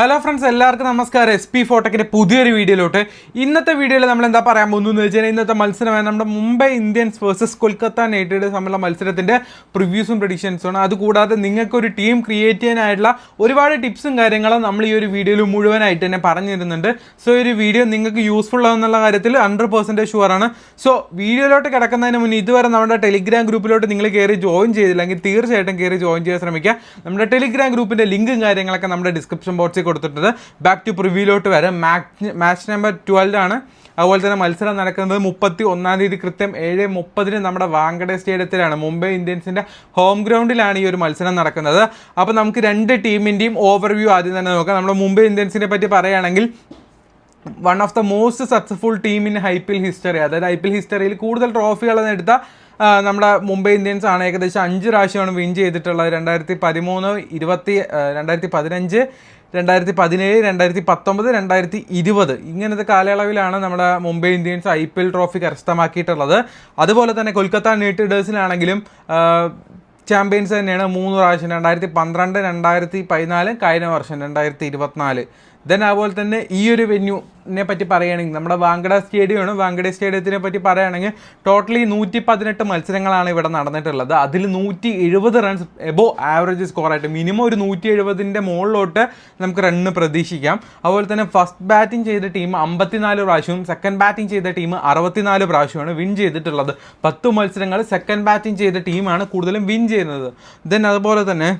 Hello friends, എല്ലാവർക്കും നമസ്കാരം. SP ഫോട്ടക്കിൻ്റെ പുതിയൊരു വീഡിയോയിലോട്ട്. ഇന്നത്തെ വീഡിയോയിൽ നമ്മൾ എന്താ പറയാൻ പോകുന്നതെന്ന് വെച്ചാൽ ഇന്നത്തെ മത്സരമാണ് നമ്മുടെ Mumbai Indians versus Kolkata night Riders തമ്മിലുള്ള മത്സരത്തിൻ്റെ പ്രിവ്യൂസും പ്രഡിക്ഷൻസുമാണ്. അതുകൂടാതെ നിങ്ങൾക്കൊരു ടീം ക്രിയേറ്റ് ചെയ്യാനായിട്ടുള്ള ഒരുപാട് ടിപ്സും കാര്യങ്ങളും നമ്മൾ ഈ ഒരു വീഡിയോയിൽ മുഴുവനായിട്ട് തന്നെ പറഞ്ഞു തരുന്നുണ്ട്. സോ ഈ ഒരു വീഡിയോ നിങ്ങൾക്ക് യൂസ്ഫുൾ ആവുന്നുള്ള കാര്യത്തിൽ 100% ഷുവറാണ്. സോ വീഡിയോയിലോട്ട് കിടക്കുന്നതിന് മുന്നേ ഇതുവരെ നമ്മുടെ ടെലിഗ്രാം ഗ്രൂപ്പിലോട്ട് നിങ്ങൾ കയറി ജോയിൻ ചെയ്തില്ലെങ്കിൽ തീർച്ചയായിട്ടും കയറി ജോയിൻ ചെയ്യാൻ ശ്രമിക്കുക. നമ്മുടെ ടെലിഗ്രാം ഗ്രൂപ്പിൻ്റെ ലിങ്കും കാര്യങ്ങളൊക്കെ നമ്മുടെ ഡിസ്ക്രിപ്ഷൻ ബോക്സിൽ കൊടുത്തിട്ടുണ്ട്. ബാക്ക് ടു പ്രിവ്യൂലോട്ട് വരാം. മാച്ച് നമ്പർ 12 ആണ്. അതുപോലെ തന്നെ മത്സരം നടക്കുന്നത് 31-ാം തീയതി കൃത്യം 7:30 നമ്മുടെ വാങ്കഡെ സ്റ്റേഡിയത്തിലാണ്. മുംബൈ ഇന്ത്യൻസിൻ്റെ ഹോം ഗ്രൗണ്ടിലാണ് ഈ ഒരു മത്സരം നടക്കുന്നത്. അപ്പോൾ നമുക്ക് രണ്ട് ടീമിൻ്റെയും ഓവർവ്യൂ ആദ്യം തന്നെ നോക്കാം. നമ്മുടെ മുംബൈ ഇന്ത്യൻസിനെ പറ്റി പറയുകയാണെങ്കിൽ one of the most successful team in IPL history, അതായത് IPL ഹിസ്റ്ററിയിൽ കൂടുതൽ ട്രോഫികൾ എടുത്ത നമ്മുടെ മുംബൈ ഇന്ത്യൻസ് ആണ്. ഏകദേശം 5 പ്രാവശ്യമാണ് വിൻ ചെയ്തിട്ടുള്ളത്. 2013, 2015, 2017, 2019, 2020 ഇങ്ങനത്തെ കാലയളവിലാണ് നമ്മുടെ മുംബൈ ഇന്ത്യൻസ് IPL ട്രോഫി കരസ്ഥമാക്കിയിട്ടുള്ളത്. അതുപോലെ തന്നെ കൊൽക്കത്ത നൈറ്റ് റൈഡേഴ്സിനാണെങ്കിലും ചാമ്പ്യൻസ് തന്നെയാണ് 3 പ്രാവശ്യം, 2012, 2014, കഴിഞ്ഞ വർഷം 2024. ദെൻ അതുപോലെ തന്നെ ഈ ഒരു വെന്യൂനെ പറ്റി പറയുകയാണെങ്കിൽ നമ്മുടെ വാങ്കഡ സ്റ്റേഡിയമാണ്. വാങ്കഡെ സ്റ്റേഡിയത്തിനെ പറ്റി പറയുകയാണെങ്കിൽ ടോട്ടലി 118 മത്സരങ്ങളാണ് ഇവിടെ നടന്നിട്ടുള്ളത്. അതിൽ 170 റൺസ് എബോ ആവറേജ് സ്കോറായിട്ട് മിനിമം ഒരു 170ൻ്റെ മുകളിലോട്ട് നമുക്ക് റണ്ണ് പ്രതീക്ഷിക്കാം. അതുപോലെ തന്നെ ഫസ്റ്റ് ബാറ്റിംഗ് ചെയ്ത ടീം 54 പ്രാവശ്യവും സെക്കൻഡ് ബാറ്റിംഗ് ചെയ്ത ടീം 64 പ്രാവശ്യമാണ് വിൻ ചെയ്തിട്ടുള്ളത്. 10 മത്സരങ്ങൾ സെക്കൻഡ് ബാറ്റിംഗ് ചെയ്ത ടീമാണ് കൂടുതലും വിൻ ചെയ്യുന്നത്. ദെൻ അതുപോലെ തന്നെ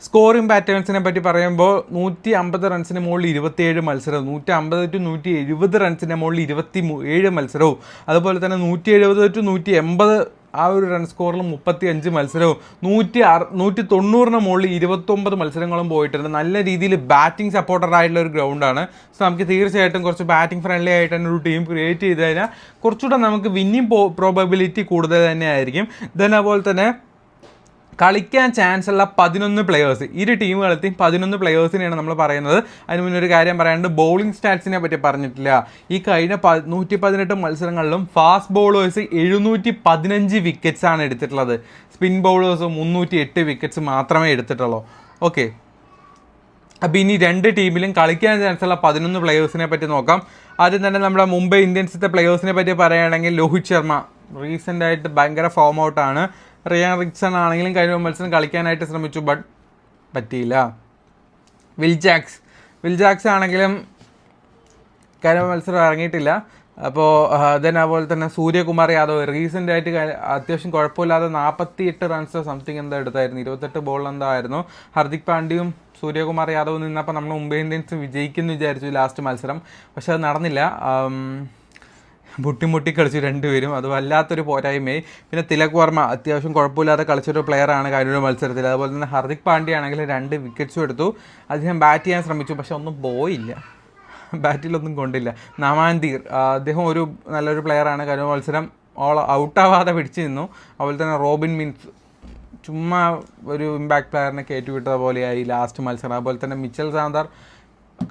സ്കോറിംഗ് പാറ്റേൺസിനെ പറ്റി പറയുമ്പോൾ 150 റൺസിന് മുകളിൽ 27 മത്സരവും, 150 to 170 റൺസിന് മുകളിൽ 27 മത്സരവും, അതുപോലെ തന്നെ 170 to 180 ആ ഒരു റൺ സ്കോറിൽ 35 മത്സരവും, 190 മുകളിൽ 29 മത്സരങ്ങളും പോയിട്ടുണ്ട്. നല്ല രീതിയിൽ ബാറ്റിംഗ് സപ്പോർട്ടറായിട്ടുള്ള ഒരു ഗ്രൗണ്ടാണ്. സോ നമുക്ക് തീർച്ചയായിട്ടും കുറച്ച് ബാറ്റിംഗ് ഫ്രണ്ട്ലി ആയിട്ട് തന്നെ ഒരു ടീം ക്രിയേറ്റ് ചെയ്ത് കഴിഞ്ഞാൽ കുറച്ചുകൂടെ നമുക്ക് വിന്നിങ് പ്രോബബിലിറ്റി കൂടുതൽ തന്നെ ആയിരിക്കും. ദെൻ അതുപോലെ തന്നെ കളിക്കാൻ ചാൻസ് ഉള്ള 11 പ്ലെയേഴ്സ്, ഇരു ടീമുകളെത്തി 11 പ്ലെയേഴ്സിനെയാണ് നമ്മൾ പറയുന്നത്. അതിന് മുന്നേ ഒരു കാര്യം പറയാനുണ്ട്, ബൗളിംഗ് സ്റ്റാറ്റ്സിനെ പറ്റി പറഞ്ഞിട്ടില്ല. ഈ കഴിഞ്ഞ 118 മത്സരങ്ങളിലും ഫാസ്റ്റ് ബൗളേഴ്സ് 715 വിക്കറ്റ്സ് ആണ് എടുത്തിട്ടുള്ളത്. സ്പിൻ ബൗളേഴ്സ് 308 വിക്കറ്റ്സ് മാത്രമേ എടുത്തിട്ടുള്ളൂ. ഓക്കെ, അപ്പോൾ ഇനി രണ്ട് ടീമിലും കളിക്കാൻ ചാൻസ് ഉള്ള 11 പ്ലെയേഴ്സിനെ പറ്റി നോക്കാം. ആദ്യം തന്നെ നമ്മുടെ മുംബൈ ഇന്ത്യൻസിൻ്റെ പ്ലെയേഴ്സിനെ പറ്റി പറയുകയാണെങ്കിൽ രോഹിത് ശർമ്മ റീസെൻ്റായിട്ട് ഭയങ്കര ഫോം ഔട്ടാണ്. റിയാൻ റിക്സൺ ആണെങ്കിലും കഴിഞ്ഞ മത്സരം കളിക്കാനായിട്ട് ശ്രമിച്ചു, ബട്ട് പറ്റിയില്ല. വിൽ ജാക്സ് ആണെങ്കിലും കഴിഞ്ഞ മത്സരം ഇറങ്ങിയിട്ടില്ല. അപ്പോൾ അതുപോലെ തന്നെ സൂര്യകുമാർ യാദവ് റീസെൻ്റായിട്ട് അത്യാവശ്യം കുഴപ്പമില്ലാതെ 48 റൺസ് സംതിങ് എന്താ എടുത്തായിരുന്നു, 28 ബോൾ എന്തായിരുന്നു. ഹർദിക് പാണ്ഡ്യയും സൂര്യകുമാർ യാദവ് നിന്നപ്പോൾ നമ്മൾ മുംബൈ ഇന്ത്യൻസ് വിജയിക്കുമെന്ന് വിചാരിച്ചു ലാസ്റ്റ് മത്സരം, പക്ഷെ അത് നടന്നില്ല. മുട്ടി കളിച്ചു രണ്ടുപേരും, അത് വല്ലാത്തൊരു പോരായ്മയായി. പിന്നെ തിലക് വർമ്മ അത്യാവശ്യം കുഴപ്പമില്ലാതെ കളിച്ചൊരു പ്ലെയറാണ് കഴിഞ്ഞൊരു മത്സരത്തിൽ. അതുപോലെ തന്നെ ഹർദിക് പാണ്ഡ്യ ആണെങ്കിൽ 2 വിക്കറ്റ്സും എടുത്തു. അദ്ദേഹം ബാറ്റ് ചെയ്യാൻ ശ്രമിച്ചു, പക്ഷെ ഒന്നും പോയില്ല, ബാറ്റിലൊന്നും കൊണ്ടില്ല. നമാൻതീർ അദ്ദേഹം ഒരു നല്ലൊരു പ്ലെയറാണ്, കഴിഞ്ഞ മത്സരം ഔട്ടാവാതെ പിടിച്ചു നിന്നു. അതുപോലെ തന്നെ റോബിൻ മിൻസ് ചുമ്മാ ഒരു ഇമ്പാക്ട് പ്ലെയറിനെ കയറ്റിവിട്ടത് പോലെയായി ലാസ്റ്റ് മത്സരം. അതുപോലെ തന്നെ മിച്ചൽ സാന്തർ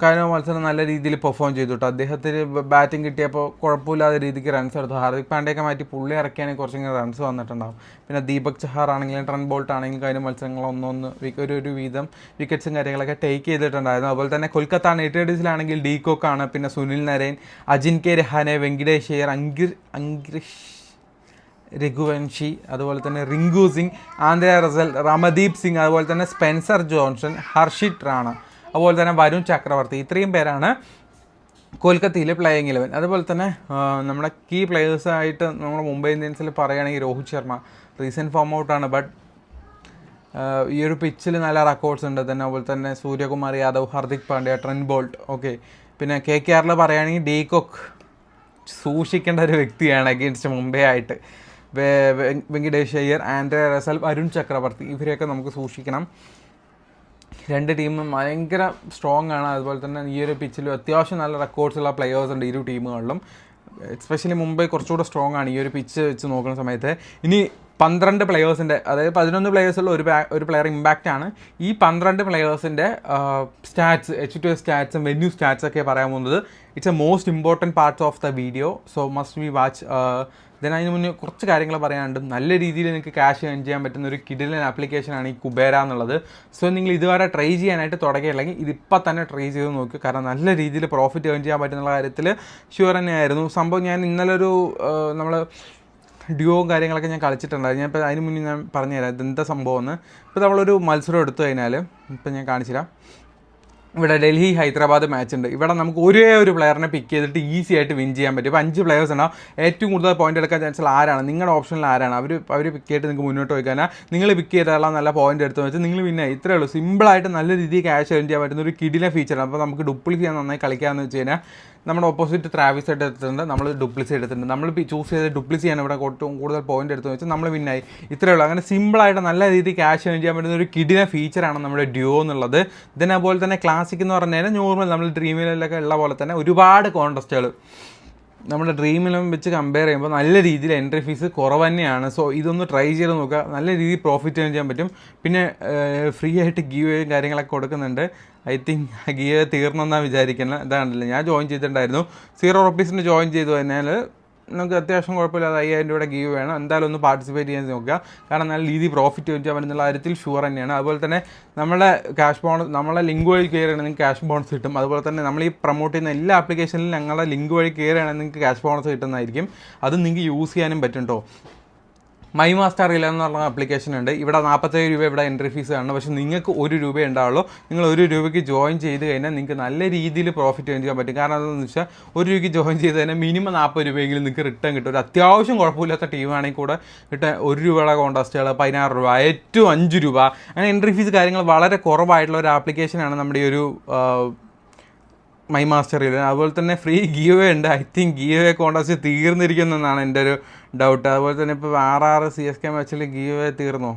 കഴിഞ്ഞ മത്സരം നല്ല രീതിയിൽ പെർഫോം ചെയ്തു കേട്ടോ. അദ്ദേഹത്തിന് ബാറ്റിംഗ് കിട്ടിയപ്പോൾ കുഴപ്പമില്ലാത്ത രീതിക്ക് റൺസ് എടുത്തു. ഹാർദിക് പാണ്ഡ്യയൊക്കെ മാറ്റി പുള്ളി ഇറക്കിയാണെങ്കിൽ കുറച്ചിങ്ങനെ റൺസ് വന്നിട്ടുണ്ടാവും. പിന്നെ ദീപക് ചഹാർ ആണെങ്കിലും ട്രെൻ ബോൾട്ട് ആണെങ്കിലും കഴിഞ്ഞ മത്സരങ്ങൾ ഒരു വീതം വിക്കറ്റ്സും കാര്യങ്ങളൊക്കെ ടേക്ക് ചെയ്തിട്ടുണ്ടായിരുന്നു. അതുപോലെ തന്നെ കൊൽക്കത്ത നൈറ്റ് റൈഡേഴ്സിലാണെങ്കിൽ ഡീകോക്കാണ്, പിന്നെ സുനിൽ നരൈൻ, അജിൻകെ രഹാനെ, വെങ്കിടേഷ് അയ്യർ, അങ്കിരിഷ് രഘുവൻഷി, അതുപോലെ തന്നെ റിങ്കു സിംഗ്, ആന്ദ്രെ റസൽ, റമദീപ് സിംഗ്, അതുപോലെ തന്നെ സ്പെൻസർ ജോൺസൺ, ഹർഷിത് റാണ, അതുപോലെ തന്നെ വരുൺ ചക്രവർത്തി. ഇത്രയും പേരാണ് കൊൽക്കത്തയിലെ പ്ലേയിങ് 11. അതുപോലെ തന്നെ നമ്മുടെ കീ പ്ലെയേഴ്സായിട്ട് നമ്മുടെ മുംബൈ ഇന്ത്യൻസിൽ പറയുകയാണെങ്കിൽ രോഹിത് ശർമ്മ റീസെൻറ്റ് ഫോം ഔട്ടാണ്, ബട്ട് ഈ ഒരു പിച്ചിൽ നല്ല റെക്കോർഡ്സ് ഉണ്ട്. തന്നെ അതുപോലെ തന്നെ Suryakumar Yadav, Hardik Pandya, Trent Boult. Okay, പിന്നെ KKRൽ പറയുകയാണെങ്കിൽ ഡീകോക്ക് സൂക്ഷിക്കേണ്ട ഒരു വ്യക്തിയാണ് അഗെയിൻസ്റ്റ് മുംബൈ ആയിട്ട്. വെങ്കിടേഷ് അയ്യർ, ആൻഡ്രെ റസൽ, വരുൺ ചക്രവർത്തി, ഇവരെയൊക്കെ നമുക്ക് സൂക്ഷിക്കണം. രണ്ട് ടീമും ഭയങ്കര സ്ട്രോങ് ആണ്. അതുപോലെ തന്നെ ഈ ഒരു പിച്ചിലും അത്യാവശ്യം നല്ല റെക്കോർഡ്സുള്ള പ്ലെയേഴ്സ് ഉണ്ട് ഇരു ടീമുകളിലും. എസ്പെഷ്യലി മുംബൈ കുറച്ചുകൂടെ സ്ട്രോങ് ആണ് ഈ ഒരു പിച്ച് വെച്ച് നോക്കുന്ന സമയത്ത്. ഇനി 12 പ്ലെയേഴ്സിൻ്റെ, അതായത് 11 പ്ലെയേഴ്സുള്ള ഒരു പ്ലെയർ ഇമ്പാക്റ്റ് ആണ്. ഈ 12 പ്ലെയേഴ്സിൻ്റെ സ്റ്റാറ്റ്സ്, H2 സ്റ്റാറ്റ്സും വെന്യൂ സ്റ്റാറ്റ്സൊക്കെ പറയാൻ പോകുന്നത്. It's a most important parts of the video, so must we watch അതിന് മുന്നേ കുറച്ച് കാര്യങ്ങൾ പറയാനുണ്ട്. നല്ല രീതിയിൽ നിങ്ങൾക്ക് ക്യാഷ് ഏൺ ചെയ്യാൻ പറ്റുന്ന ഒരു കിടിലൻ ആപ്ലിക്കേഷനാണ് ഈ കുബേര എന്നുള്ളത്. സോ നിങ്ങൾ ഇതുവരെ ട്രൈ ചെയ്യാനായിട്ട് തുടങ്ങിയില്ലെങ്കിൽ ഇതിപ്പോൾ തന്നെ ട്രൈ ചെയ്ത് നോക്കുക. കാരണം നല്ല രീതിയിൽ പ്രോഫിറ്റ് ഏൺ ചെയ്യാൻ പറ്റുന്ന കാര്യത്തിൽ ഷുവർ തന്നെയായിരുന്നു സംഭവം. ഞാൻ ഇന്നലെ ഒരു നമ്മൾ ഡ്യൂവും കാര്യങ്ങളൊക്കെ ഞാൻ കളിച്ചിട്ടുണ്ടായിരുന്നു. ഞാൻ ഇപ്പോൾ അതിന് മുന്നേ ഞാൻ പറഞ്ഞുതരാം ഇതെന്താ സംഭവമെന്ന്. ഇപ്പോൾ നമ്മളൊരു മത്സരം എടുത്തു കഴിഞ്ഞാൽ ഇപ്പം ഞാൻ കാണിച്ചുതരാം. ഇവിടെ ഡൽഹി ഹൈദരാബാദ് മാച്ച് ഉണ്ട്. ഇവിടെ നമുക്ക് ഒരേ ഒരു പ്ലെയറിനെ പിക്ക് ചെയ്തിട്ട് ഈസി ആയിട്ട് വിൻ ചെയ്യാൻ പറ്റും. ഇപ്പോൾ 5 പ്ലെയേഴ്സ് ഉണ്ടാവും. ഏറ്റവും കൂടുതൽ പോയിന്റ് എടുക്കാൻ ചാൻസ് ആരാണ് നിങ്ങളുടെ ഓപ്ഷനിൽ ആരാണ് അവർ പിക്ക് ചെയ്തിട്ട് നിങ്ങൾക്ക് മുന്നോട്ട് പോയിക്കാൻ നിങ്ങൾ പിക്ക് ചെയ്താലുള്ള നല്ല പോയിന്റ് എടുത്ത് വെച്ചാൽ നിങ്ങൾ പിന്നെ ഇത്രയേ ഉള്ളൂ. സിമ്പിളായിട്ട് നല്ല രീതിയിൽ ക്യാഷ് ഏൺ ചെയ്യാൻ പറ്റുന്ന ഒരു കിടിലൻ ഫീച്ചറാണ്. അപ്പോൾ നമുക്ക് ഡ്യൂപ്ലിക്കേറ്റ് നന്നായി കളിക്കാമെന്ന് വെച്ച് കഴിഞ്ഞാൽ നമ്മുടെ ഓപ്പോസിറ്റ് ട്രാവിസ് എടുത്തിട്ടുണ്ട്, നമ്മൾ ഡ്യൂപ്ലിസി എടുത്തിട്ടുണ്ട്. നമ്മൾ ചൂസ് ചെയ്ത് ഡ്യൂപ്ലിസി ചെയ്യാൻ ഇവിടെ കൂടുതൽ പോയിന്റ് എടുത്ത് വെച്ചാൽ നമ്മൾ വിന്നായി. ഇത്രയേ ഉള്ളൂ. അങ്ങനെ സിമ്പിളായിട്ട് നല്ല രീതിയിൽ ക്യാഷ് ഏൺ ചെയ്യാൻ പറ്റുന്ന ഒരു കിടിലൻ ഫീച്ചറാണ് നമ്മുടെ ഡ്യൂ എന്നുള്ളത്. ഇതിനേപോലെ തന്നെ ക്ലാസിക് എന്ന് പറഞ്ഞു കഴിഞ്ഞാൽ നോർമൽ നമ്മൾ ഡ്രീമിലൊക്കെ ഉള്ള പോലെ തന്നെ ഒരുപാട് കോൺടെസ്റ്റുകൾ നമ്മുടെ ഡ്രീമിലും വെച്ച് കമ്പയർ ചെയ്യുമ്പോൾ നല്ല രീതിയിൽ എൻട്രി ഫീസ് കുറവ് തന്നെയാണ്. സോ ഇതൊന്ന് ട്രൈ ചെയ്ത് നോക്കുക. നല്ല രീതിയിൽ പ്രോഫിറ്റ് ഏൺ ചെയ്യാൻ പറ്റും. പിന്നെ ഫ്രീ ആയിട്ട് ഗീവ് കാര്യങ്ങളൊക്കെ കൊടുക്കുന്നുണ്ട്. ഐ തിങ്ക് ഗീവ് തീർന്നെന്നാണ് വിചാരിക്കുന്നത്. ഇതാണല്ലോ ഞാൻ ജോയിൻ ചെയ്തിട്ടുണ്ടായിരുന്നു. 0 rupees ജോയിൻ ചെയ്തു കഴിഞ്ഞാൽ നമുക്ക് അത്യാവശ്യം കുഴപ്പമില്ലാതെ 5000 രൂപയുടെ ഗീവ് വേണം. എന്തായാലും ഒന്ന് പാർട്ടിസിപ്പേറ്റ് ചെയ്യാൻ നോക്കുക. കാരണം നല്ല രീതിയിൽ പ്രോഫിറ്റ് ചെയ്യാൻ പറ്റുന്നുള്ള കാര്യത്തിൽ ഷുവർ തന്നെയാണ്. അതുപോലെ തന്നെ നമ്മളെ ക്യാഷ് ബോണസ് നമ്മളെ ലിങ്ക് വഴി കയറുകയാണെങ്കിൽ നിങ്ങൾക്ക് ക്യാഷ് ബോണസ് കിട്ടും. അതുപോലെ തന്നെ നമ്മൾ ഈ പ്രൊമോട്ട് ചെയ്യുന്ന എല്ലാ ആപ്ലിക്കേഷനിലും ഞങ്ങളുടെ ലിങ്ക് വഴി കയറുകയാണെങ്കിൽ നിങ്ങൾക്ക് ക്യാഷ് ബോണസ് കിട്ടുന്നതായിരിക്കും. അത് നിങ്ങൾക്ക് യൂസ് ചെയ്യാനും പറ്റും കേട്ടോ. മൈ മാസ്റ്റർ ഇല്ല എന്ന് പറഞ്ഞ ആപ്ലിക്കേഷൻ ഉണ്ട്. ഇവിടെ 47 രൂപ ഇവിടെ എൻട്രി ഫീസ് ആണ്. പക്ഷേ നിങ്ങൾക്ക് 1 രൂപ ഉണ്ടാവുള്ളൂ. നിങ്ങൾ 1 രൂപയ്ക്ക് ജോയിൻ ചെയ്ത് കഴിഞ്ഞാൽ നിങ്ങൾക്ക് നല്ല രീതിയിൽ പ്രോഫിറ്റ് ഏൺ ചെയ്യാൻ പറ്റും. കാരണം എന്താണെന്ന് വെച്ചാൽ 1 രൂപയ്ക്ക് ജോയിൻ ചെയ്ത് കഴിഞ്ഞാൽ മിനിമം 40 രൂപയെങ്കിലും നിങ്ങൾക്ക് റിട്ടേൺ കിട്ടും. ഒരു അത്യാവശ്യം കുഴപ്പമില്ലാത്ത ടീമാണെങ്കിൽ കൂടെ കിട്ടാൻ 1 രൂപയുടെ കോൺടാസ്റ്റുകൾ 16 രൂപ, ഏറ്റവും 5 രൂപ, അങ്ങനെ എൻട്രി ഫീസ് കാര്യങ്ങൾ വളരെ കുറവായിട്ടുള്ള ഒരു ആപ്ലിക്കേഷനാണ് നമ്മുടെ ഈ ഒരു മൈ മാസ്റ്ററിൽ. അതുപോലെ തന്നെ ഫ്രീ ഗീവ് ഉണ്ട്. ഐ തിങ്ക് ഗീവ് കോൺടാസ്റ്റ് തീർന്നിരിക്കുന്നതെന്നാണ് എൻ്റെ ഒരു ഡൗട്ട്. അതുപോലെ തന്നെ ഇപ്പോൾ CSK മാച്ചിൽ ഗീവ് തീർന്നോ?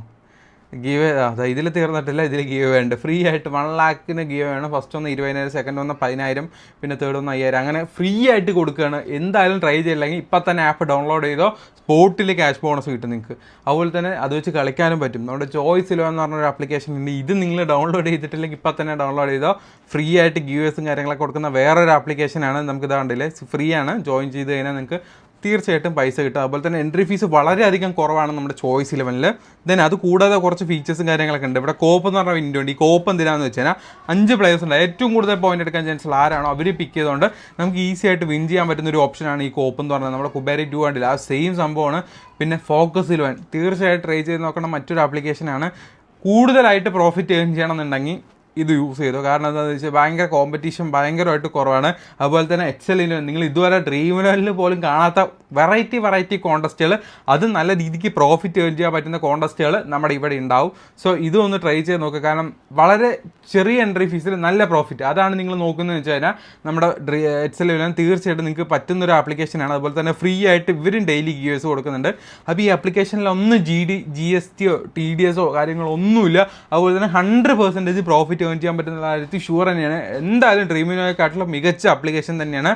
ഗീവ് ഇതിൽ തീർന്നിട്ടില്ല. ഇതിൽ ഗീവ് ഉണ്ട്. ഫ്രീ ആയിട്ട് 1 lakhന് ഗീവ് വേണം. ഫസ്റ്റ് ഒന്ന് 20,000, സെക്കൻഡ് ഒന്ന് 10,000, പിന്നെ തേർഡ് ഒന്ന് 5,000. അങ്ങനെ ഫ്രീ ആയിട്ട് കൊടുക്കുകയാണ്. എന്തായാലും ട്രൈ ചെയ്യില്ലെങ്കിൽ ഇപ്പം തന്നെ ആപ്പ് ഡൗൺലോഡ് ചെയ്തോ, സ്പോട്ടിൽ ക്യാഷ് ബോണസ് കിട്ടും നിങ്ങൾക്ക്. അതുപോലെ തന്നെ അത് വെച്ച് കളിക്കാനും പറ്റും. നമ്മുടെ ചോയ്സിലോ എന്ന് പറഞ്ഞൊരു ആപ്ലിക്കേഷൻ ഉണ്ട്. ഇത് നിങ്ങൾ ഡൗൺലോഡ് ചെയ്തിട്ടില്ലെങ്കിൽ ഇപ്പം തന്നെ ഡൗൺലോഡ് ചെയ്തോ. ഫ്രീ ആയിട്ട് ഗീവേഴ്സും കാര്യങ്ങളൊക്കെ കൊടുക്കുന്ന വേറൊരു ആപ്ലിക്കേഷനാണ്. നമുക്ക് ഇതാണ്ടില്ലേ, ഫ്രീ ആണ്. ജോയിൻ ചെയ്ത് കഴിഞ്ഞാൽ നിങ്ങൾക്ക് തീർച്ചയായിട്ടും പൈസ കിട്ടും. അതുപോലെ തന്നെ എൻട്രി ഫീസ് വളരെയധികം കുറവാണ് നമ്മുടെ ചോയ്സ് 11-ൽ. ദെൻ അത് കൂടാതെ കുറച്ച് ഫീച്ചേഴ്സും കാര്യങ്ങളൊക്കെ ഉണ്ട്. ഇവിടെ കോപ്പ് എന്ന് പറഞ്ഞ വിൻഡോ ഉണ്ട്. ഈ കോപ്പ് എന്തിനാണെന്ന് വെച്ച് കഴിഞ്ഞാൽ 5 പ്ലേയേഴ്സ് ഉണ്ട്. ഏറ്റവും കൂടുതൽ പോയിന്റ് എടുക്കാൻ ചാൻസ് ആരാണോ അവർ പിക്ക് ചെയ്തുകൊണ്ട് നമുക്ക് ഈസി ആയിട്ട് വിൻ ചെയ്യാൻ പറ്റുന്ന ഒരു ഓപ്ഷനാണ് ഈ കോപ്പ് എന്ന് പറഞ്ഞാൽ. നമ്മുടെ കുബേര 2 കണ്ടില്ല, ആ സെയിം സംഭവമാണ്. പിന്നെ ഫോക്കസ് 11 തീർച്ചയായിട്ടും ട്രൈ ചെയ്ത് നോക്കണം. മറ്റൊരു ആപ്ലിക്കേഷനാണ്. കൂടുതലായിട്ട് പ്രോഫിറ്റ് ഏൺ ചെയ്യണമെന്നുണ്ടെങ്കിൽ ഇത് യൂസ് ചെയ്തു. കാരണം എന്താണെന്ന് വെച്ചാൽ ഭയങ്കര കോമ്പറ്റീഷൻ ഭയങ്കരമായിട്ട് കുറവാണ്. അതുപോലെ തന്നെ എക്സലിന് നിങ്ങൾ ഇതുവരെ ഡ്രീം ലെവലിൽ പോലും കാണാത്ത വെറൈറ്റി കോൺടെസ്റ്റുകൾ, അത് നല്ല രീതിക്ക് പ്രോഫിറ്റ് ഏൺ ചെയ്യാൻ പറ്റുന്ന കോൺടെസ്റ്റുകൾ നമ്മുടെ ഇവിടെ ഉണ്ടാവും. സോ ഇതൊന്ന് ട്രൈ ചെയ്ത് നോക്കുക. കാരണം വളരെ ചെറിയ എൻട്രി ഫീസിൽ നല്ല പ്രോഫിറ്റ്, അതാണ് നിങ്ങൾ നോക്കുന്നതെന്ന് വെച്ച് കഴിഞ്ഞാൽ നമ്മുടെ എക്സലിന് തീർച്ചയായിട്ടും നിങ്ങൾക്ക് പറ്റുന്നൊരു ആപ്ലിക്കേഷനാണ്. അതുപോലെ തന്നെ ഫ്രീ ആയിട്ട് ഇവരും ഡെയിലി ഗീവേഴ്സ് കൊടുക്കുന്നുണ്ട്. അപ്പോൾ ഈ ആപ്ലിക്കേഷനിലൊന്നും GST TDS കാര്യങ്ങളോ ഒന്നുമില്ല. അതുപോലെ തന്നെ 100% പ്രോഫിറ്റ് ഏൺ ചെയ്യാൻ പറ്റുന്ന കാര്യത്തിൽ ഷുവർ തന്നെയാണ്. എന്തായാലും ഡ്രീമിനോയെക്കാട്ടിലും മികച്ച ആപ്ലിക്കേഷൻ തന്നെയാണ്.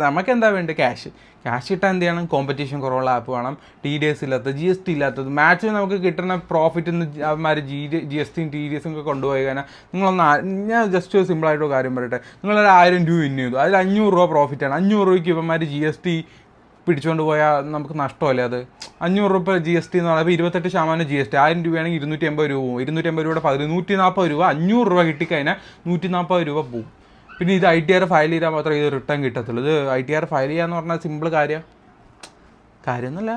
നമുക്ക് എന്താ വേണ്ടത്? ക്യാഷ് കിട്ടാൻ എന്ത് ചെയ്യണം? കോമ്പറ്റീഷൻ കുറവുള്ള ആപ്പ് വേണം. TDS ഇല്ലാത്തത്, GST ഇല്ലാത്തത്. മാച്ച് നമുക്ക് കിട്ടുന്ന പ്രോഫിറ്റ് അവന്മാർ GSTയും TDSും ഒക്കെ കൊണ്ടുപോയി കഴിഞ്ഞാൽ ഞാൻ ജസ്റ്റ് സിമ്പിളായിട്ടൊരു കാര്യം പറയട്ടെ. നിങ്ങളൊരു 1000 രൂപ വിൻ ചെയ്തു, അതിൽ 500 രൂപ പ്രോഫിറ്റാണ്. 500 രൂപയ്ക്ക് ഇവന്മാർ GST പിടിച്ചുകൊണ്ട് പോയാൽ നമുക്ക് നഷ്ടമല്ലേ അത്? 500 രൂപ GST എന്ന് പറയുമ്പോൾ 28% GST. 1000 രൂപയാണെങ്കിൽ 250 രൂപ പോവും. 250 രൂപയുടെ 140 രൂപ. 500 രൂപ കിട്ടിക്കഴിഞ്ഞാൽ 140 രൂപ പോവും. പിന്നെ ഇത് ITR ഫയൽ ചെയ്താൽ മാത്രമേ ഇത് റിട്ടേൺ കിട്ടത്തുള്ളൂ. ഇത് ITR ഫയൽ ചെയ്യാന്ന് പറഞ്ഞാൽ സിമ്പിൾ കാര്യമൊന്നുമില്ല.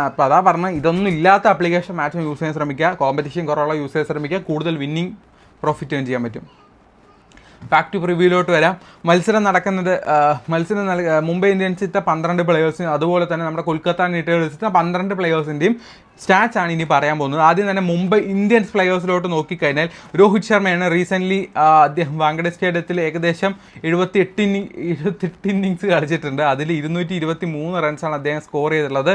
അപ്പോൾ അതാ പറഞ്ഞാൽ ഇതൊന്നും ഇല്ലാത്ത ആപ്ലിക്കേഷൻ മാക്സിമം യൂസ് ചെയ്യാൻ ശ്രമിക്കുക. കോമ്പറ്റീഷൻ കുറവുള്ള യൂസ് ചെയ്യാൻ ശ്രമിക്കുക. കൂടുതൽ വിന്നിങ് പ്രോഫിറ്റ് ഏൺ ചെയ്യാൻ പറ്റും. ബാക്ക് ടു പ്രിവ്യൂലോട്ട് വരാം. മത്സരം നടക്കുന്നത് മുംബൈ ഇന്ത്യൻസിത്തെ 12 പ്ലെയേഴ്സിനും അതുപോലെ തന്നെ നമ്മുടെ കൊൽക്കത്ത നൈറ്റ് റൈഡേഴ്സിന്റെ 12 പ്ലെയേഴ്സിൻ്റെയും സ്റ്റാറ്റ്സ് ആണ് ഇനി പറയാൻ പോകുന്നത്. ആദ്യം തന്നെ മുംബൈ ഇന്ത്യൻസ് പ്ലെയേഴ്സിലോട്ട് നോക്കിക്കഴിഞ്ഞാൽ രോഹിത് ശർമ്മയാണ്. റീസെൻ്റ്ലി അദ്ദേഹം വാങ്കഡെ സ്റ്റേഡിയത്തിൽ ഏകദേശം 78 ഇന്നിങ്സ് കളിച്ചിട്ടുണ്ട്. അതിൽ 223 റൺസാണ് അദ്ദേഹം സ്കോർ ചെയ്തിട്ടുള്ളത്.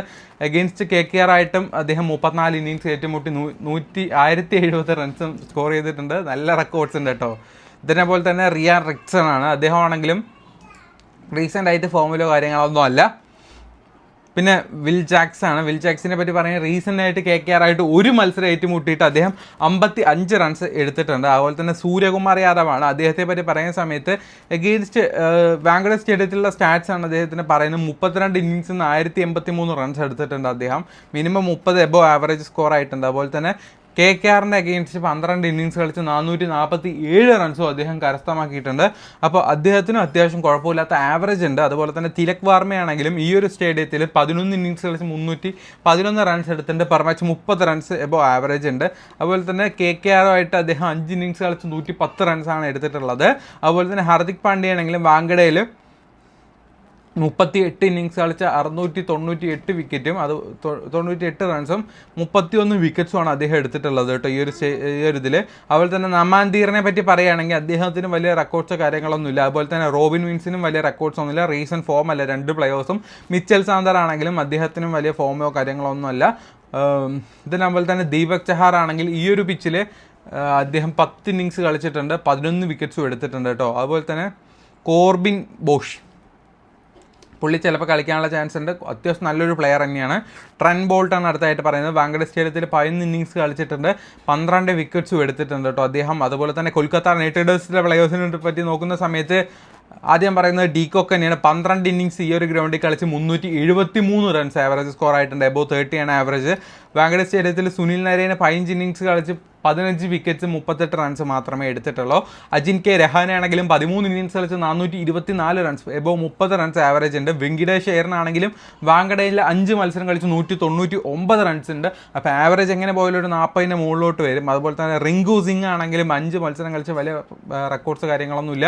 അഗെയിൻസ്റ്റ് KKR ആയിട്ടും അദ്ദേഹം 34 ഇന്നിങ്സ് ഏറ്റുമുട്ടി 1070 റൺസും സ്കോർ ചെയ്തിട്ടുണ്ട്. നല്ല റെക്കോർഡ്സ് ഉണ്ട് കേട്ടോ. ഇതിനെ തന്നെ റിയാൻ റിക്സൺ ആണ്. അദ്ദേഹമാണെങ്കിലും റീസെൻ്റ് ആയിട്ട് ഫോമിലോ കാര്യങ്ങളൊന്നും അല്ല. പിന്നെ വിൽ ജാക്സ് ആണ്. വിൽ ജാക്സിനെ പറ്റി പറയുന്നത് റീസെൻ്റ് ആയിട്ട് KKR ആയിട്ട് ഒരു മത്സരം ഏറ്റുമുട്ടിയിട്ട് അദ്ദേഹം 55 റൺസ് എടുത്തിട്ടുണ്ട്. അതുപോലെ തന്നെ സൂര്യകുമാർ യാദവാണ്. അദ്ദേഹത്തെ പറ്റി പറയുന്ന സമയത്ത് എഗെയിൻസ്റ്റ് വാങ്കഡെ സ്റ്റേഡിയത്തിലുള്ള സ്റ്റാറ്റ്സ് ആണ് അദ്ദേഹത്തിന് പറയുന്നത്. 32 ഇന്നിങ്സിൽ നിന്ന് 1083 റൺസ് എടുത്തിട്ടുണ്ട് അദ്ദേഹം. മിനിമം 30 എബോ ആവറേജ് സ്കോർ ആയിട്ടുണ്ട്. അതുപോലെ തന്നെ KKRന്റെ അഗെയിൻസ്റ്റ് 12 ഇന്നിങ്സ് കളിച്ച് 447 റൺസും അദ്ദേഹം കരസ്ഥമാക്കിയിട്ടുണ്ട്. അപ്പോൾ അദ്ദേഹത്തിനും അത്യാവശ്യം കുഴപ്പമില്ലാത്ത ആവറേജ് ഉണ്ട്. അതുപോലെ തന്നെ തിലക് വർമ്മയാണെങ്കിലും ഈ ഒരു സ്റ്റേഡിയത്തിൽ 11 ഇന്നിങ്സ് കളിച്ച് 311 റൺസ് എടുത്തിട്ടുണ്ട്. Per match 30 runs above average ഉണ്ട്. അതുപോലെ തന്നെ KKR അദ്ദേഹം 5 ഇന്നിങ്സ് കളിച്ച് 110 റൺസാണ് എടുത്തിട്ടുള്ളത്. അതുപോലെ തന്നെ ഹാർദിക് പാണ്ഡ്യയാണെങ്കിലും വാങ്കഡയിൽ 38 ഇന്നിങ്സ് കളിച്ച 698 വിക്കറ്റും 98 റൺസും 31 വിക്കറ്റ്സുമാണ് അദ്ദേഹം എടുത്തിട്ടുള്ളത് കേട്ടോ ഈ ഒരു ഇതിൽ. അതുപോലെ തന്നെ നമാന്തീറിനെ പറ്റി പറയുകയാണെങ്കിൽ അദ്ദേഹത്തിന് വലിയ റെക്കോർഡ്സോ കാര്യങ്ങളൊന്നുമില്ല. അതുപോലെ തന്നെ റോബിൻ വിൻസിനും വലിയ റെക്കോർഡ്സ് ഒന്നുമില്ല. റീസെൻറ്റ് ഫോം അല്ല രണ്ട് പ്ലെയേഴ്സും. മിച്ചൽ സാന്തർ ആണെങ്കിലും അദ്ദേഹത്തിനും വലിയ ഫോമോ കാര്യങ്ങളൊന്നുമല്ല. ഇതിനതുപോലെ തന്നെ ദീപക് ചഹാർ ആണെങ്കിൽ ഈ ഒരു പിച്ചിൽ അദ്ദേഹം 10 ഇന്നിങ്സ് കളിച്ചിട്ടുണ്ട്, 11 വിക്കറ്റ്സും എടുത്തിട്ടുണ്ട് കേട്ടോ. അതുപോലെ തന്നെ കോർബിൻ ബോഷ് പുള്ളി ചിലപ്പോൾ കളിക്കാനുള്ള ചാൻസ് ഉണ്ട്. അത്യാവശ്യം നല്ലൊരു പ്ലെയർ തന്നെയാണ്. ട്രെൻ ബോൾട്ടാണ് അടുത്തായിട്ട് പറയുന്നത്. വാങ്കഡെ സ്റ്റേഡിയത്തിൽ 11 ഇന്നിങ്സ് കളിച്ചിട്ടുണ്ട്, 12 വിക്കറ്റ്സും എടുത്തിട്ടുണ്ട് കേട്ടോ അദ്ദേഹം. അതുപോലെ തന്നെ കൊൽക്കത്ത നൈറ്റ് റൈഡേഴ്സിലെ പ്ലെയേഴ്സിനെ പറ്റി നോക്കുന്ന സമയത്ത് ആദ്യം പറയുന്നത് ഡീകോക്ക് തന്നെയാണ്. 12 ഇന്നിങ്സ് ഈ ഒരു ഗ്രൗണ്ടിൽ കളിച്ച് 373 റൺസ് ആവറേജ് സ്കോർ ആയിട്ടുണ്ട്. എബോ 30 ആണ് ആവറേജ്. വാങ്കഡെ സ്റ്റേഡിയത്തിൽ സുനിൽ നരേന് 15 ഇന്നിങ്സ് കളിച്ച് 15 വിക്കറ്റ്സ് 38 റൺസ് മാത്രമേ എടുത്തിട്ടുള്ളൂ. അജിൻകെ രഹാനെ ആണെങ്കിലും 13 ഇന്നിങ്സ് കളിച്ച് 424 റൺസ് എബോ 30 റൺസ് ആവറേജ് ഉണ്ട്. വെങ്കിടേഷ് അയ്യറിനാണെങ്കിലും വാങ്കഡയിൽ 5 മത്സരം കളിച്ച് 199 റൺസ് ഉണ്ട്. അപ്പോൾ ആവറേജ് എങ്ങനെ പോയാലും ഒരു 40ന് മുകളിലോട്ട് വരും. അതുപോലെ തന്നെ റിങ്കു സിംഗ് ആണെങ്കിലും 5 മത്സരം കളിച്ച് വലിയ റെക്കോർഡ്സ് കാര്യങ്ങളൊന്നുമില്ല.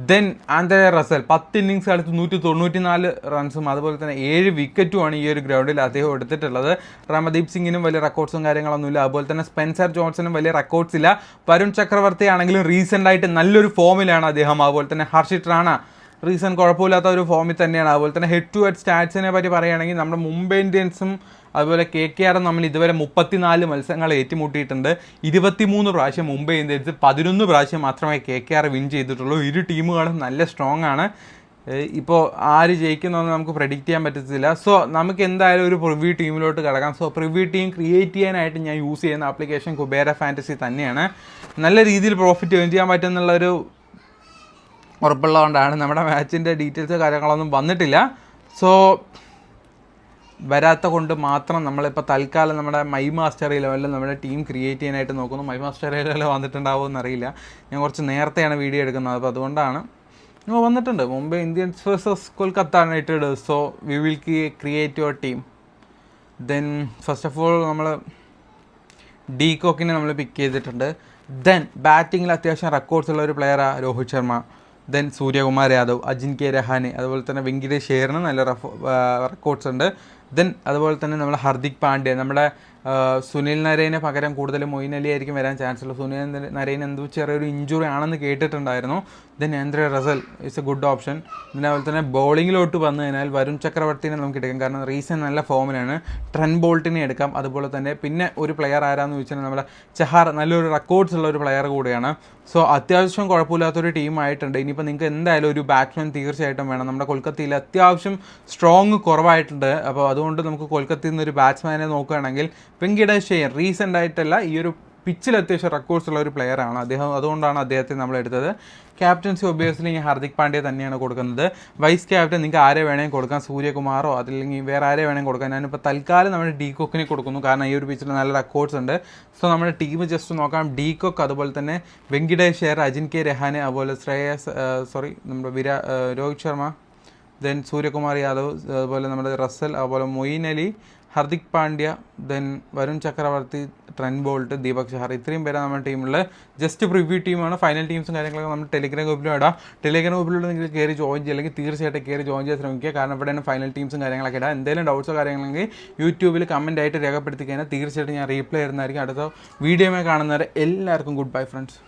ദെൻ ആന്ധ്രെ റസൽ 10 ഇന്നിങ്സ് കളിച്ച് 194 റൺസും അതുപോലെ തന്നെ 7 വിക്കറ്റുമാണ് ഈ ഒരു ഗ്രൗണ്ടിൽ അദ്ദേഹം എടുത്തിട്ടുള്ളത്. റമദീപ് സിംഗിനും വലിയ റെക്കോർഡ്സും കാര്യങ്ങളൊന്നുമില്ല. അതുപോലെ തന്നെ സ്പെൻസർ ജോൺസണും വലിയ റെക്കോർഡ്സ് ഇല്ല. വരുൺ ചക്രവർത്തി ആണെങ്കിലും റീസെൻ്റ് ആയിട്ട് നല്ലൊരു ഫോമിലാണ് അദ്ദേഹം. അതുപോലെ തന്നെ ഹർഷിത് റാണ റീസൺ കുഴപ്പമില്ലാത്ത ഒരു ഫോമിൽ തന്നെയാണ്. അതുപോലെ തന്നെ ഹെഡ് ടു ഹെഡ് സ്റ്റാറ്റ്സിനെ പറ്റി പറയുകയാണെങ്കിൽ നമ്മുടെ മുംബൈ ഇന്ത്യൻസും അതുപോലെ KKRും നമ്മൾ ഇതുവരെ 34 മത്സരങ്ങൾ ഏറ്റുമുട്ടിയിട്ടുണ്ട്. 23 പ്രാവശ്യം മുംബൈ ഇന്ത്യൻസ്, 11 പ്രാവശ്യം മാത്രമേ KKR വിൻ ചെയ്തിട്ടുള്ളൂ. ഇരു ടീമുകളും നല്ല സ്ട്രോങ് ആണ്. ഇപ്പോൾ ആര് ജയിക്കുന്നതെന്ന് നമുക്ക് പ്രെഡിക്റ്റ് ചെയ്യാൻ പറ്റത്തില്ല. സോ നമുക്ക് എന്തായാലും ഒരു പ്രിവ്യൂ ടീമിലോട്ട് കിടക്കാം. സോ പ്രിവ്യൂ ടീം ക്രിയേറ്റ് ചെയ്യാനായിട്ട് ഞാൻ യൂസ് ചെയ്യുന്ന ആപ്ലിക്കേഷൻ കുബേര ഫാൻറ്റസി തന്നെയാണ്. നല്ല രീതിയിൽ പ്രോഫിറ്റ് ഏൺ ചെയ്യാൻ പറ്റുമെന്നുള്ളൊരു ഉറപ്പുള്ളതുകൊണ്ടാണ്. നമ്മുടെ മാച്ചിൻ്റെ ഡീറ്റെയിൽസ് കാര്യങ്ങളൊന്നും വന്നിട്ടില്ല. സോ വരാത്ത കൊണ്ട് മാത്രം നമ്മളിപ്പോൾ തൽക്കാലം നമ്മുടെ മൈ മാസ്റ്റർ ലെവലിൽ നമ്മുടെ ടീം ക്രിയേറ്റ് ചെയ്യാനായിട്ട് നോക്കുന്നു. മൈ മാസ്റ്റർ ലെവലിൽ വന്നിട്ടുണ്ടാവുമോ എന്നറിയില്ല. ഞാൻ കുറച്ച് നേരത്തെയാണ് വീഡിയോ എടുക്കുന്നത്. അപ്പോൾ അതുകൊണ്ടാണ് വന്നിട്ടുണ്ട്. Mumbai Indians versus Kolkata night Riders. So we will create your team. Then first of all നമ്മൾ ഡീകോക്കിനെ നമ്മൾ പിക്ക് ചെയ്തിട്ടുണ്ട്. ദെൻ ബാറ്റിങ്ങിൽ അത്യാവശ്യം റെക്കോർഡ്സ് ഉള്ള ഒരു പ്ലെയറാണ് രോഹിത് ശർമ്മ. ദെൻ സൂര്യകുമാർ യാദവ്, അജിൻകെ രഹാനെ, അതുപോലെ തന്നെ വെങ്കിടേഷ് അയ്യറിന് നല്ല റെക്കോർഡ്സ് ഉണ്ട്. ദെൻ അതുപോലെ തന്നെ നമ്മൾ ഹാർദിക് പാണ്ഡ്യ, നമ്മുടെ സുനിൽ നരേന് പകരം കൂടുതൽ മൊയിൻ അലി ആയിരിക്കും വരാൻ ചാൻസ് ഉള്ളൂ. സുനിൽ നരേന് എന്തോ ചെറിയൊരു ഇഞ്ചുറി ആണെന്ന് കേട്ടിട്ടുണ്ടായിരുന്നു. Then Andre Russell is a good option. പിന്നെ അതുപോലെ തന്നെ ബോളിങ്ങിലോട്ട് വന്നു കഴിഞ്ഞാൽ വരുൺ ചക്രവർത്തിനെ നമുക്ക് എടുക്കാം, കാരണം റീസെൻ്റ് നല്ല ഫോമിലാണ്. ട്രെൻ ബോൾട്ടിനെ എടുക്കാം. അതുപോലെ തന്നെ പിന്നെ ഒരു പ്ലെയർ ആരാന്ന് ചോദിച്ചാൽ നമ്മുടെ ചഹാർ നല്ലൊരു റെക്കോർഡ്സ് ഉള്ള ഒരു പ്ലെയർ കൂടിയാണ്. സോ അത്യാവശ്യം കുഴപ്പമില്ലാത്തൊരു ടീമായിട്ടുണ്ട്. ഇനിയിപ്പോൾ നിങ്ങൾക്ക് എന്തായാലും ഒരു ബാറ്റ്സ്മാൻ തീർച്ചയായിട്ടും വേണം. നമ്മുടെ കൊൽക്കത്തയിൽ അത്യാവശ്യം സ്ട്രോങ് കുറവായിട്ടുണ്ട്. അപ്പോൾ അതുകൊണ്ട് നമുക്ക് കൊൽക്കത്തയിൽ നിന്ന് ഒരു ബാറ്റ്സ്മാനെ നോക്കുകയാണെങ്കിൽ വെങ്കിടേഷ് അയ്യർ റീസെൻ്റ് ആയിട്ടല്ല, ഈ ഒരു പിച്ചിൽ അത്യാവശ്യം റെക്കോർഡ്സ് ഉള്ള ഒരു പ്ലെയറാണ് അദ്ദേഹം. അതുകൊണ്ടാണ് അദ്ദേഹത്തെ നമ്മൾ എടുത്തത്. ക്യാപ്റ്റൻസി ഒബിയസ്ലി ഞാൻ ഹാർദിക് പാണ്ഡ്യ തന്നെയാണ് കൊടുക്കുന്നത്. വൈസ് ക്യാപ്റ്റൻ നിങ്ങൾക്ക് ആരെ വേണമെങ്കിൽ കൊടുക്കാം, സൂര്യകുമാറോ അതല്ലെങ്കിൽ വേറെ ആരെ വേണമെങ്കിൽ കൊടുക്കാം. ഞാനിപ്പോൾ തൽക്കാലം നമ്മുടെ ഡീകോക്കിനെ കൊടുക്കുന്നു, കാരണം ഈ ഒരു പിച്ചിൽ നല്ല റെക്കോർഡ്സ് ഉണ്ട്. സോ നമ്മുടെ ടീം ജസ്റ്റ് നോക്കാം. ഡീകോക്ക്, അതുപോലെ തന്നെ വെങ്കിടേഷ് അയ്യർ, അജിൻകെ രഹാനെ, അതുപോലെ നമ്മുടെ രോഹിത് ശർമ്മ, ദെൻ സൂര്യകുമാർ യാദവ്, അതുപോലെ നമ്മുടെ റസൽ, അതുപോലെ മൊയിൻ അലി, ഹാർദിക് പാണ്ഡ്യ, ദെൻ വരുൺ ചക്രവർത്തി, ട്രെൻ ബോൾട്ട്, ദീപക് ചഹാർ, ഇത്രയും പേരാണ് നമ്മുടെ ടീമിൽ. ജസ്റ്റ് പ്രിവ്യൂ ടീമാണ്. ഫൈനൽ ടീംസും കാര്യങ്ങളൊക്കെ നമ്മൾ ടെലിഗ്രാം ഗ്രൂപ്പിലും ഇടാം. ടെലിഗ്രാം ഗ്രൂപ്പിലൂടെ നിങ്ങൾ കയറി ജോയിൻ ചെയ്യുക, അല്ലെങ്കിൽ തീർച്ചയായിട്ടും കയറി ജോയിൻ ചെയ്യാൻ ശ്രമിക്കുക. കാരണം ഇവിടെയാണ് ഫൈനൽ ടീംസും കാര്യങ്ങളൊക്കെ ഇടാം. എന്തെങ്കിലും ഡൗട്ട്സോ കാര്യങ്ങളെങ്കിൽ യൂട്യൂബിൽ കമൻ്റ് ആയിട്ട് രേഖപ്പെടുത്തി കഴിഞ്ഞാൽ തീർച്ചയായിട്ടും ഞാൻ റീപ്ലൈ തരുന്നതായിരിക്കും. അടുത്ത വീഡിയോയിൽ കാണുന്നവരെ എല്ലാവർക്കും ഗുഡ് ബൈ ഫ്രണ്ട്സ്.